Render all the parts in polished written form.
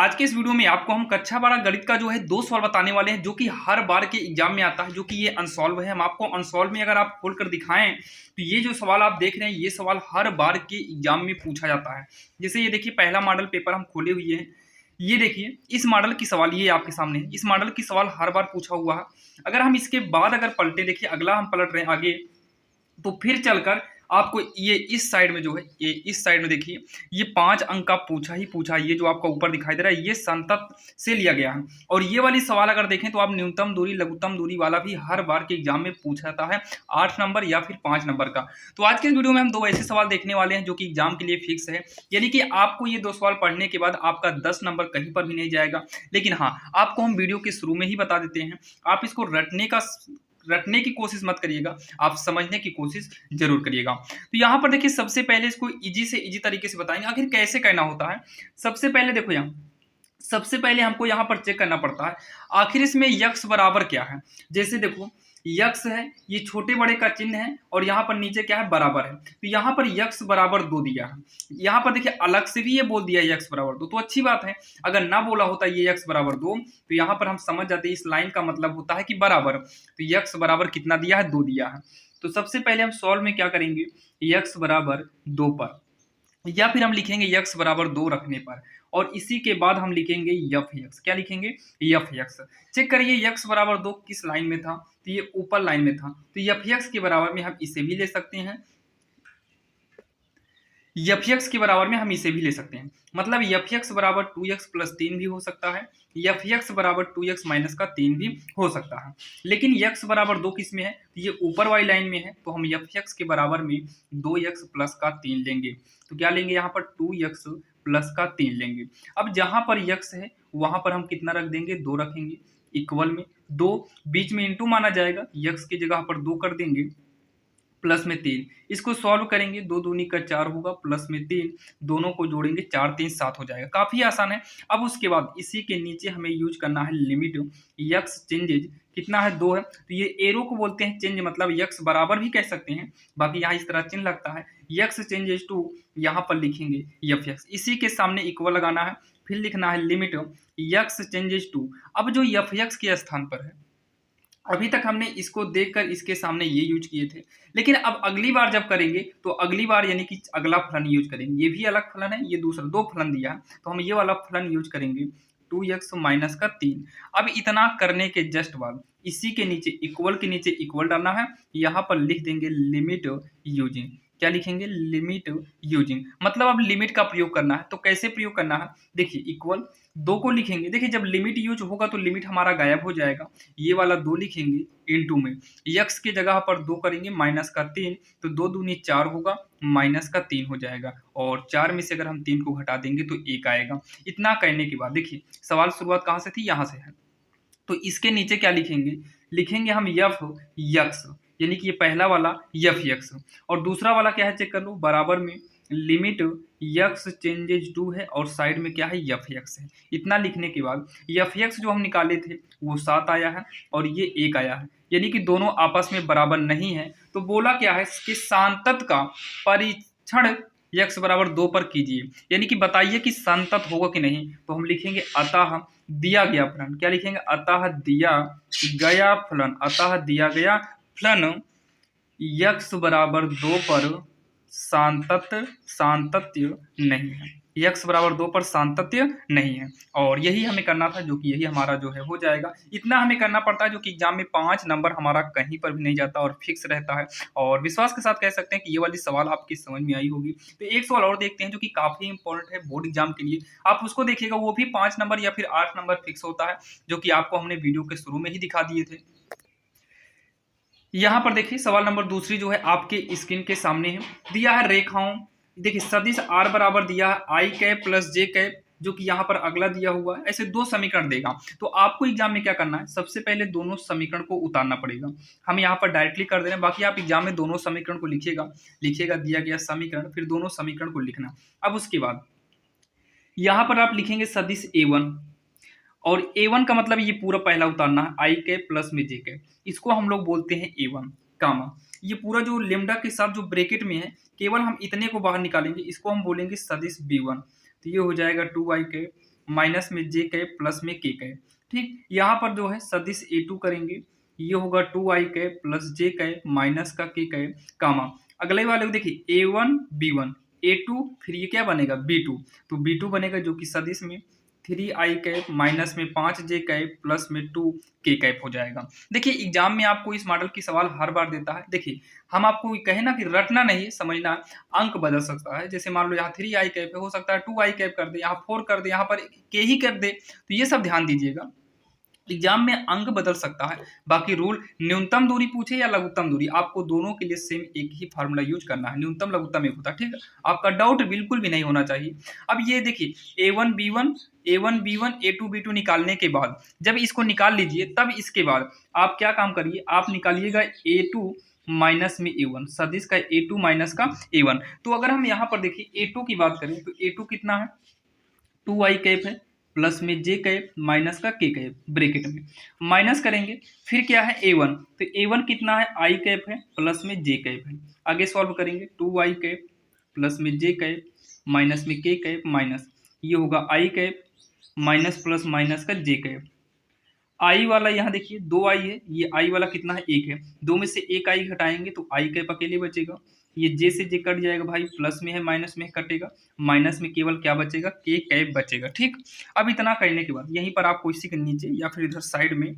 आज के इस वीडियो में आपको हम कक्षा 12 गणित का जो है 2 सवाल बताने वाले हैं जो कि हर बार के एग्जाम में आता है, जो कि ये अनसॉल्व है। हम आपको अनसॉल्व में अगर आप खोल कर दिखाएं तो ये जो सवाल आप देख रहे हैं ये सवाल हर बार के एग्जाम में पूछा जाता है। जैसे ये देखिए पहला मॉडल पेपर हम खोले हुए हैं, ये देखिए इस मॉडल की सवाल ये आपके सामने है। इस मॉडल की सवाल हर बार पूछा हुआ है। अगर हम इसके बाद अगर पलटे, देखिए अगला हम पलट रहे हैं आगे, तो फिर चलकर आपको ये इस साइड में जो है, ये इस साइड में देखिए ये 5 अंक का पूछा ही पूछा, ये जो आपका ऊपर दिखाई दे रहा है ये संतत से लिया गया है। और ये वाली सवाल अगर देखें तो आप न्यूनतम दूरी लघुत्तम दूरी वाला भी हर बार के एग्जाम में पूछा जाता है, 8 नंबर या फिर 5 नंबर का। तो आज के इस वीडियो में हम 2 ऐसे सवाल देखने वाले हैं जो कि एग्जाम के लिए फिक्स है, यानी कि आपको ये 2 सवाल पढ़ने के बाद आपका 10 नंबर कहीं पर भी नहीं जाएगा। लेकिन हाँ, आपको हम वीडियो के शुरू में ही बता देते हैं, आप इसको रटने की कोशिश मत करिएगा, आप समझने की कोशिश जरूर करिएगा। तो यहाँ पर देखिए सबसे पहले इसको इजी से इजी तरीके से बताएंगे आखिर कैसे करना होता है। सबसे पहले देखो, यहाँ सबसे पहले हमको यहाँ पर चेक करना पड़ता है आखिर इसमें यक्स बराबर क्या है। जैसे देखो यक्स है, ये छोटे बड़े का चिन्ह है और यहाँ पर नीचे क्या है, बराबर है। तो यहाँ पर यक्स बराबर 2 दिया है। यहाँ पर देखिए अलग से भी ये बोल दिया यक्स बराबर 2, तो अच्छी बात है। अगर ना बोला होता ये यक्स बराबर 2 तो यहाँ पर हम समझ जाते इस लाइन का मतलब होता है कि बराबर। तो यक्स बराबर कितना दिया है, 2 दिया है। तो सबसे पहले हम सॉल्व में क्या करेंगे, यक्स बराबर 2 पर, या फिर हम लिखेंगे यक्स बराबर 2 रखने पर, और इसी के बाद हम लिखेंगे यफ यक्स। क्या लिखेंगे, यफ यक्स। चेक करिए यक्स बराबर 2 किस लाइन में था, तो ये ऊपर लाइन में था। तो यफ यक्स के बराबर में हम इसे भी ले सकते हैं, एफ एक्स के बराबर में हम इसे भी ले सकते हैं। मतलब एफ एक्स बराबर 2x प्लस 3 भी हो सकता है, एफ एक्स बराबर 2x माइनस का 3 भी हो सकता है। लेकिन x बराबर 2 किस में है, तो ये ऊपर वाली लाइन में है, तो हम एफ एक्स के बराबर में 2x प्लस का 3 लेंगे। तो क्या लेंगे, यहाँ पर 2x प्लस का 3 लेंगे। अब जहां पर x है वहां पर हम कितना रख देंगे, 2 रखेंगे। इक्वल में 2, बीच में इंटू माना जाएगा, x की जगह पर 2 कर देंगे, प्लस में 3। इसको सॉल्व करेंगे, 2 दूनी का 4 होगा, प्लस में 3, दोनों को जोड़ेंगे 4 3 7 हो जाएगा। काफी आसान है। अब उसके बाद इसी के नीचे हमें यूज करना है लिमिट यक्स चेंजेज, कितना है, 2 है। तो ये एरो को बोलते हैं चेंज, मतलब यक्स बराबर भी कह सकते हैं, बाकी यहाँ इस तरह चिन्ह लगता है। यक्स चेंजेज टू, यहाँ पर लिखेंगे एफ एक्स, इसी के सामने इक्वल लगाना है, फिर लिखना है लिमिट यक्स चेंजेज टू। अब जो एफ एक्स के स्थान पर है, अभी तक हमने इसको देखकर इसके सामने ये यूज किए थे, लेकिन अब अगली बार जब करेंगे तो अगली बार यानी कि अगला फलन यूज करेंगे। ये भी अलग फलन है, ये दूसरा 2 फलन दिया है, तो हम ये वाला फलन यूज करेंगे, 2x माइनस का 3। अब इतना करने के जस्ट बाद इसी के नीचे इक्वल के नीचे इक्वल डालना है, यहाँ पर लिख देंगे लिमिट यूजिंग। क्या लिखेंगे, लिमिट यूजिंग, मतलब अब लिमिट का प्रयोग करना है। तो कैसे प्रयोग करना है, देखिए इक्वल 2 को लिखेंगे, देखिए जब लिमिट यूज होगा तो लिमिट हमारा गायब हो जाएगा, ये वाला 2 लिखेंगे इनटू में यक्स की जगह पर 2 करेंगे माइनस का 3, तो 2 दूनी 4 होगा, माइनस का 3 हो जाएगा, और 4 में से अगर हम 3 को घटा देंगे तो 1 आएगा। इतना करने के बाद देखिए सवाल शुरुआत कहाँ से थी, यहाँ से है। तो इसके नीचे क्या लिखेंगे, लिखेंगे हम यफ यक्स, यानी कि ये पहला वाला यफ यक्स, और दूसरा वाला क्या है चेक कर लो, बराबर में लिमिट यक्स चेंजेज टू है, और साइड में क्या है, यफ यक्स है। इतना लिखने के बाद यफ यक्स जो हम निकाले थे वो 7 आया है और ये 1 आया है, यानी कि दोनों आपस में बराबर नहीं है। तो बोला क्या है कि सांतत का परीक्षण यक्स बराबर 2 पर कीजिए, यानी कि बताइए कि संतत होगा कि नहीं। तो हम लिखेंगे अतः दिया गया फलन, क्या लिखेंगे, अतः दिया गया फलन, अतः दिया गया फलन यक्स बराबर 2 पर सांतत्य नहीं है, यक्स बराबर 2 पर सांतत्य नहीं है। और यही हमें करना था, जो कि यही हमारा जो है हो जाएगा। इतना हमें करना पड़ता है जो कि एग्जाम में 5 नंबर हमारा कहीं पर भी नहीं जाता और फिक्स रहता है। और विश्वास के साथ कह सकते हैं कि ये वाली सवाल आपकी समझ में आई होगी। तो एक सवाल और देखते हैं जो कि काफी इंपॉर्टेंट है बोर्ड एग्जाम के लिए, आप उसको देखिएगा, वो भी 5 नंबर या फिर 8 नंबर फिक्स होता है, जो कि आपको हमने वीडियो के शुरू में ही दिखा दिए थे। यहाँ पर देखिए सवाल नंबर दूसरी जो है आपके स्क्रीन के सामने है, दिया है रेखाओं, देखिए सदिश आर बराबर दिया है आई कैप प्लस जे कैप, जो कि यहाँ पर अगला दिया हुआ है, ऐसे 2 समीकरण देगा। तो आपको एग्जाम में क्या करना है, सबसे पहले दोनों समीकरण को उतारना पड़ेगा। हम यहाँ पर डायरेक्टली कर दे रहे हैं, बाकी आप एग्जाम में दोनों समीकरण को लिखिएगा दिया गया समीकरण, फिर दोनों समीकरण को लिखना। अब उसके बाद यहाँ पर आप लिखेंगे सदिश A1, और A1 का मतलब ये पूरा पहला उतारना है, आई कैप प्लस में जे कैप, इसको हम लोग बोलते हैं A1 कामा। ये पूरा जो लेमडा के साथ जो ब्रैकेट में है, केवल हम इतने को बाहर निकालेंगे, इसको हम बोलेंगे सदिश B1। तो ये हो जाएगा 2i कैप माइनस में जे कैप प्लस में के कैप। ठीक, यहाँ पर जो है सदिश A2 करेंगे, ये होगा 2i कैप प्लस जे कैप माइनस का के कैप कामा अगले वाले को देखिए A1 B1 A2 फिर ये क्या बनेगा B2, तो B2 बनेगा जो कि सदिश में 3i कैप माइनस में 5j कैप प्लस में 2k कैप हो जाएगा। देखिए एग्जाम में आपको इस मॉडल की सवाल हर बार देता है। देखिए हम आपको कहे ना कि रटना नहीं समझना, अंक बदल सकता है। जैसे मान लो यहाँ 3i कैप है, हो सकता है 2i कैप कर दे, यहाँ 4 कर दे, यहाँ पर k ही कर दे, तो ये सब ध्यान दीजिएगा। एग्जाम में अंक बदल सकता है। बाकी रूल न्यूनतम दूरी पूछे या लघुत्तम दूरी, आपको दोनों के लिए सेम एक ही फार्मूला यूज करना है। न्यूनतम लघुत्तम एक होता है, ठीक है। आपका डाउट बिल्कुल भी नहीं होना चाहिए। अब ये देखिए A1 B1 A2 B2 निकालने के बाद जब इसको निकाल लीजिए, तब इसके बाद आप क्या काम करिए, आप निकालिएगा A2 माइनस में A1, सदिश का A2 माइनस का A1। तो अगर हम यहाँ पर देखिए A2 की बात करें तो A2 कितना है 2i कैप है प्लस में जे कैप माइनस का के कैप, ब्रैकेट में माइनस करेंगे। फिर क्या है A1, तो A1 कितना है i कैप है प्लस में जे कैप है। आगे सॉल्व करेंगे 2i कैप प्लस में जे कैप माइनस में के कैप माइनस ये होगा i cap minus plus minus का जे कैप। आई वाला यहाँ देखिए 2i है, ये आई वाला कितना है 1 है, दो में से एक आई घटाएंगे तो आई कैप अकेले बचेगा। ये जे से जे कट जाएगा भाई, प्लस में है माइनस में कटेगा, माइनस में केवल क्या बचेगा के कैप बचेगा। ठीक, अब इतना करने के बाद यहीं पर आपको इसी के नीचे या फिर इधर साइड में,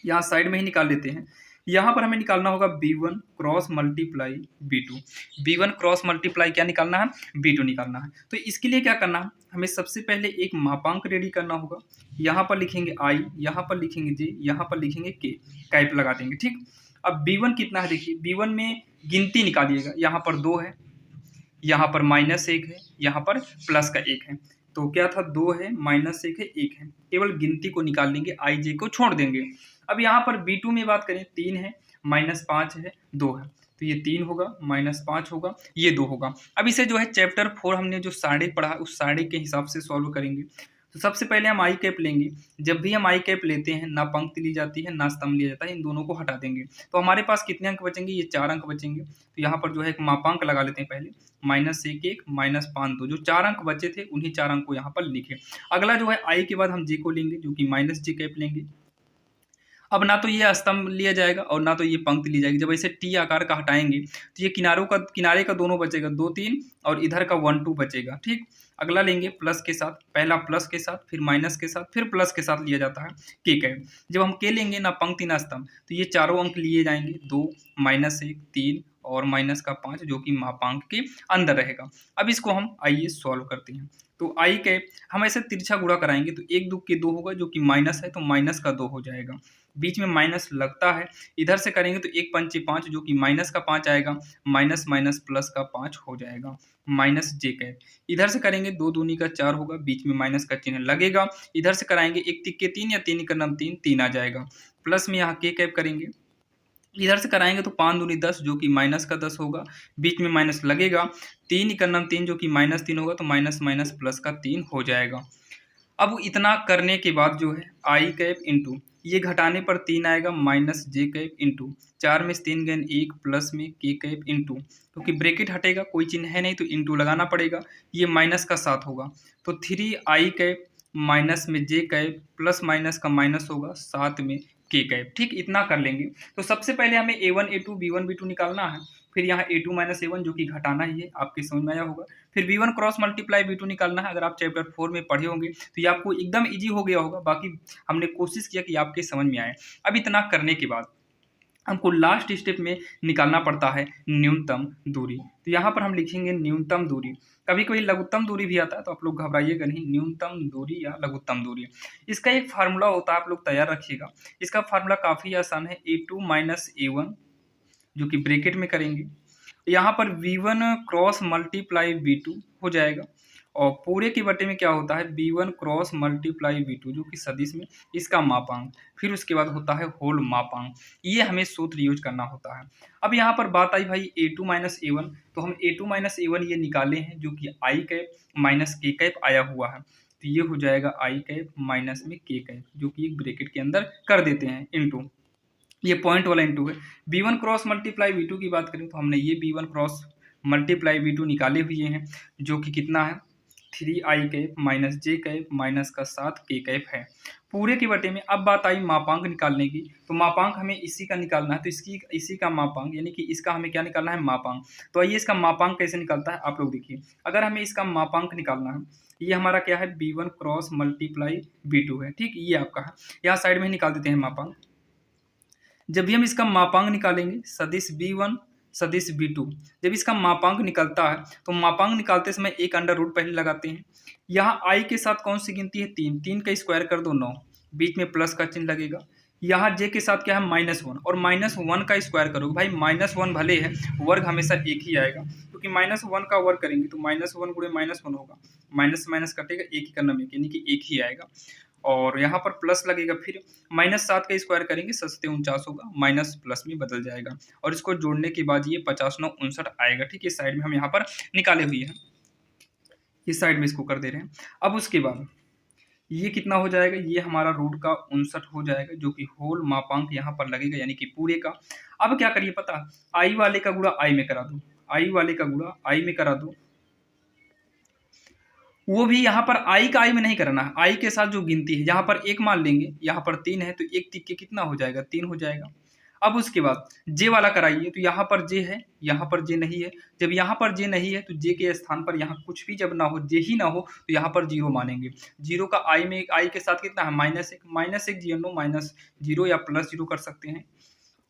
यहाँ साइड में ही निकाल लेते हैं। यहाँ पर हमें निकालना होगा B1 cross multiply B2। B1 cross multiply क्या निकालना है B2 निकालना है। तो इसके लिए क्या करना है, हमें सबसे पहले एक मापांक रेडी करना होगा। यहाँ पर लिखेंगे I, यहाँ पर लिखेंगे J, यहाँ पर लिखेंगे K, कैप लगा देंगे। ठीक, अब B1 कितना है देखिए, B1 में गिनती निकालिएगा। यहाँ पर 2 है, यहाँ पर -1 है, यहाँ पर प्लस का 1 है। तो क्या था 2 है -1 है 1 है, केवल गिनती को निकाल लेंगे, आई जे को छोड़ देंगे। अब यहाँ पर B2 में बात करें 3 है -5 है 2 है, तो ये 3 होगा -5 होगा ये 2 होगा। अब इसे जो है चैप्टर 4 हमने जो साढ़े पढ़ा उस साढ़े के हिसाब से सॉल्व करेंगे। तो सबसे पहले हम आई कैप लेंगे। जब भी हम आई कैप लेते हैं ना पंक्ति ली जाती है ना स्तंभ लिया जाता है, इन दोनों को हटा देंगे तो हमारे पास कितने अंक बचेंगे, ये 4 अंक बचेंगे। तो यहाँ पर जो है एक मापांक लगा लेते हैं पहले, -1 -5 2, जो 4 अंक बचे थे उन्हीं 4 अंक को यहाँ पर लिखे। अगला जो है आई के बाद हम जे को लेंगे जो कि -j कैप लेंगे। अब ना तो ये स्तंभ लिया जाएगा और ना तो ये पंक्ति ली जाएगी। जब ऐसे टी आकार का हटाएंगे तो ये किनारे का दोनों बचेगा 2 3 और इधर का 1 2 बचेगा। ठीक, अगला लेंगे प्लस के साथ, पहला प्लस के साथ फिर माइनस के साथ फिर प्लस के साथ लिया जाता है के कैप। जब हम के लेंगे ना पंक्ति ना स्तंभ तो ये चारों अंक लिए जाएंगे, 2 -1 3 और माइनस का 5 जो कि मापांक के अंदर रहेगा। अब इसको हम आइए सॉल्व करते हैं। तो आई कैप हम ऐसे तिरछा गुणा कराएंगे तो 1 2 के 2 होगा जो कि माइनस है तो माइनस का 2 हो जाएगा, बीच में माइनस लगता है। इधर से करेंगे तो 1 पंचे 5 जो कि माइनस का 5 आएगा, माइनस माइनस प्लस का 5 हो जाएगा, माइनस जे कैप। इधर से करेंगे 2 दूनी का 4 होगा, बीच में माइनस का चिन्ह लगेगा। इधर से कराएंगे 1 तिक्के 3 या 3 का नाम 3 3 आ जाएगा, प्लस में यहाँ के कैप करेंगे। इधर से कराएंगे तो 5 दूनी 10 जो कि माइनस का 10 होगा, बीच में माइनस लगेगा। 3 का नाम 3 जो कि -3 होगा तो माइनस माइनस प्लस का 3 हो जाएगा। अब इतना करने के बाद जो है आई कैप इंटू ये घटाने पर 3 आएगा -j कैप इंटू 4 में से 3 गए 1 प्लस में के कैप इंटू, क्योंकि ब्रैकेट हटेगा कोई चिन्ह है नहीं तो इंटू लगाना पड़ेगा, ये माइनस का 7 होगा तो 3i कैप माइनस में j कैप प्लस माइनस का माइनस होगा 7 में के कैप। ठीक, इतना कर लेंगे। तो सबसे पहले हमें A1 A2 B1 B2 निकालना है, फिर यहाँ A2 - A1 जो कि घटाना ही है, आपके समझ में आया होगा। फिर B1 क्रॉस मल्टीप्लाई B2 निकालना है। अगर आप चैप्टर 4 में पढ़े होंगे तो ये आपको एकदम इजी हो गया होगा, बाकी हमने कोशिश किया कि आपके समझ में आए। अब इतना करने के बाद हमको लास्ट स्टेप में निकालना पड़ता है न्यूनतम दूरी। तो यहाँ पर हम लिखेंगे न्यूनतम दूरी। कभी कभी लघुत्तम दूरी भी आता है तो आप लोग घबराइएगा नहीं, न्यूनतम दूरी या लघुत्तम दूरी इसका एक फार्मूला होता है, आप लोग तैयार रखिएगा। इसका फार्मूला काफ़ी आसान है, A2 - A1 जो कि ब्रैकेट में करेंगे। यहाँ पर V1 क्रॉस मल्टीप्लाई V2 हो जाएगा और पूरे के बटे में क्या होता है B1 क्रॉस मल्टीप्लाई V2 जो कि सदिश में इसका मापांक, फिर उसके बाद होता है होल मापांक। ये हमें सूत्र यूज करना होता है। अब यहाँ पर बात आई भाई A2 - A1, तो हम A2 - A1 ये निकाले हैं जो कि आई कैप माइनस के कैप आया हुआ है, तो ये हो जाएगा आई कैप माइनस में के कैप जो कि एक ब्रैकेट के अंदर कर देते हैं इंटू, ये पॉइंट वाला इंटू है। B1 क्रॉस मल्टीप्लाई V2 की बात करें तो हमने ये B1 क्रॉस मल्टीप्लाई V2 निकाले हुए हैं जो कि कितना है 3i माइनस जे कैप माइनस का 7k है पूरे के बटे में। अब बात आई मापांक निकालने की, तो मापांक हमें इसी का निकालना है, तो इसी का मापांक यानी कि इसका हमें क्या निकालना है, मापांक। तो आइए इसका मापांक कैसे निकलता है आप लोग देखिए। अगर हमें इसका मापांक निकालना है, ये हमारा क्या है, b1 क्रॉस मल्टीप्लाई b2 है, ठीक, ये आपका है। यहाँ साइड में निकाल देते हैं मापांक। जब भी हम इसका मापांक निकालेंगे सदिश b1 सदिश b2, जब इसका मापांक निकलता है तो मापांक निकालते समय एक अंडर रूट पहले लगाते हैं। यहाँ i के साथ कौन सी गिनती है, 3, 3 का स्क्वायर कर दो 9, बीच में प्लस का चिन्ह लगेगा। यहाँ j के साथ क्या है, -1, और -1 का स्क्वायर करोगे भाई, -1 भले है वर्ग हमेशा एक ही आएगा, क्योंकि -1 का वर्ग करेंगे तो -1 गुणे -1 होगा, माइनस माइनस कटेगा, एक ही करना में यानी कि एक ही आएगा। और यहाँ पर प्लस लगेगा, फिर -7 का स्क्वायर करेंगे 7 होगा, माइनस प्लस में बदल जाएगा, और इसको जोड़ने के बाद ये 50 9 59 आएगा, ठीक है। साइड में हम यहाँ पर निकाले हुए हैं, इस साइड में इसको कर दे रहे हैं। अब उसके बाद ये कितना हो जाएगा, ये हमारा रूट का 59 हो जाएगा, जो कि होल मापांक यहाँ पर लगेगा यानी कि पूरे का। अब क्या करिए पता, आई वाले का गुणा आई में करा दो, आई वाले का गुणा आई में करा दो, वो भी यहाँ पर आई का आई में नहीं करना है, आई के साथ जो गिनती है, यहाँ पर एक मान लेंगे, यहाँ पर 3 है तो एक तिक्के कितना हो जाएगा, 3 हो जाएगा। अब उसके बाद जे वाला कराइए, तो यहाँ पर जे है, यहाँ पर जे नहीं है। जब यहाँ पर जे नहीं है तो जे के स्थान पर यहाँ कुछ भी जब ना हो, जे ही ना हो, तो यहाँ पर 0 मानेंगे। 0 का आई में, आई के साथ कितना है, -1 जीरो -0 या +0 कर सकते हैं।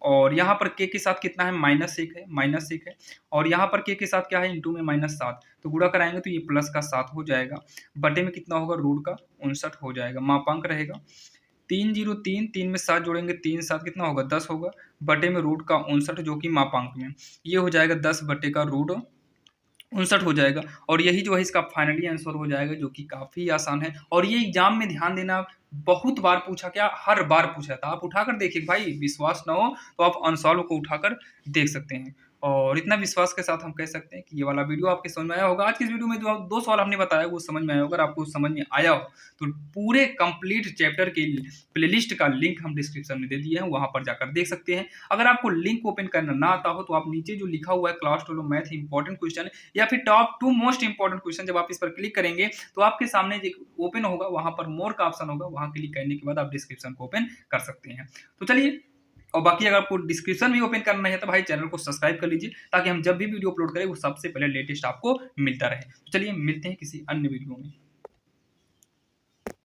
और यहाँ पर के साथ कितना है, -1 है, और यहाँ पर के साथ क्या है, इंटू में -7, तो गुणा कराएंगे तो ये प्लस का 7 हो जाएगा, बटे में कितना होगा, रूट का 59 हो जाएगा। मापांक रहेगा 303, 3 में 7 जोड़ेंगे, 3 7 कितना होगा, 10 होगा, बटे में रूट का 59 जो कि मापांक में, ये हो जाएगा 10 बटे का रूट 59 हो जाएगा। और यही जो है इसका फाइनली आंसर हो जाएगा, जो कि काफ़ी आसान है। और ये एग्जाम में ध्यान देना, बहुत बार पूछा, क्या हर बार पूछा था, आप उठाकर देखिए भाई, विश्वास ना हो तो आप अनसॉल्व को उठाकर देख सकते हैं। और इतना विश्वास के साथ हम कह सकते हैं कि ये वाला वीडियो आपके समझ में आया होगा। आज की इस वीडियो में जो 2 सवाल हमने बताया वो समझ में आया होगा। अगर आपको समझ में आया हो तो पूरे कंप्लीट चैप्टर के प्लेलिस्ट का लिंक हम डिस्क्रिप्शन में दे दिए हैं, वहां पर जाकर देख सकते हैं। अगर आपको लिंक ओपन करना ना आता हो तो आप नीचे जो लिखा हुआ है क्लास 12 मैथ इंपॉर्टेंट क्वेश्चन या फिर टॉप 2 मोस्ट इंपॉर्टेंट क्वेश्चन, जब आप इस पर क्लिक करेंगे तो आपके सामने ओपन होगा, वहां पर मोर का ऑप्शन होगा, वहां क्लिक करने के बाद आप डिस्क्रिप्शन को ओपन कर सकते हैं। तो चलिए, और बाकी अगर आपको डिस्क्रिप्शन भी ओपन करना है तो भाई चैनल को सब्सक्राइब कर लीजिए, ताकि हम जब भी वीडियो अपलोड करें वो सबसे पहले लेटेस्ट आपको मिलता रहे। तो चलिए मिलते हैं किसी अन्य वीडियो में।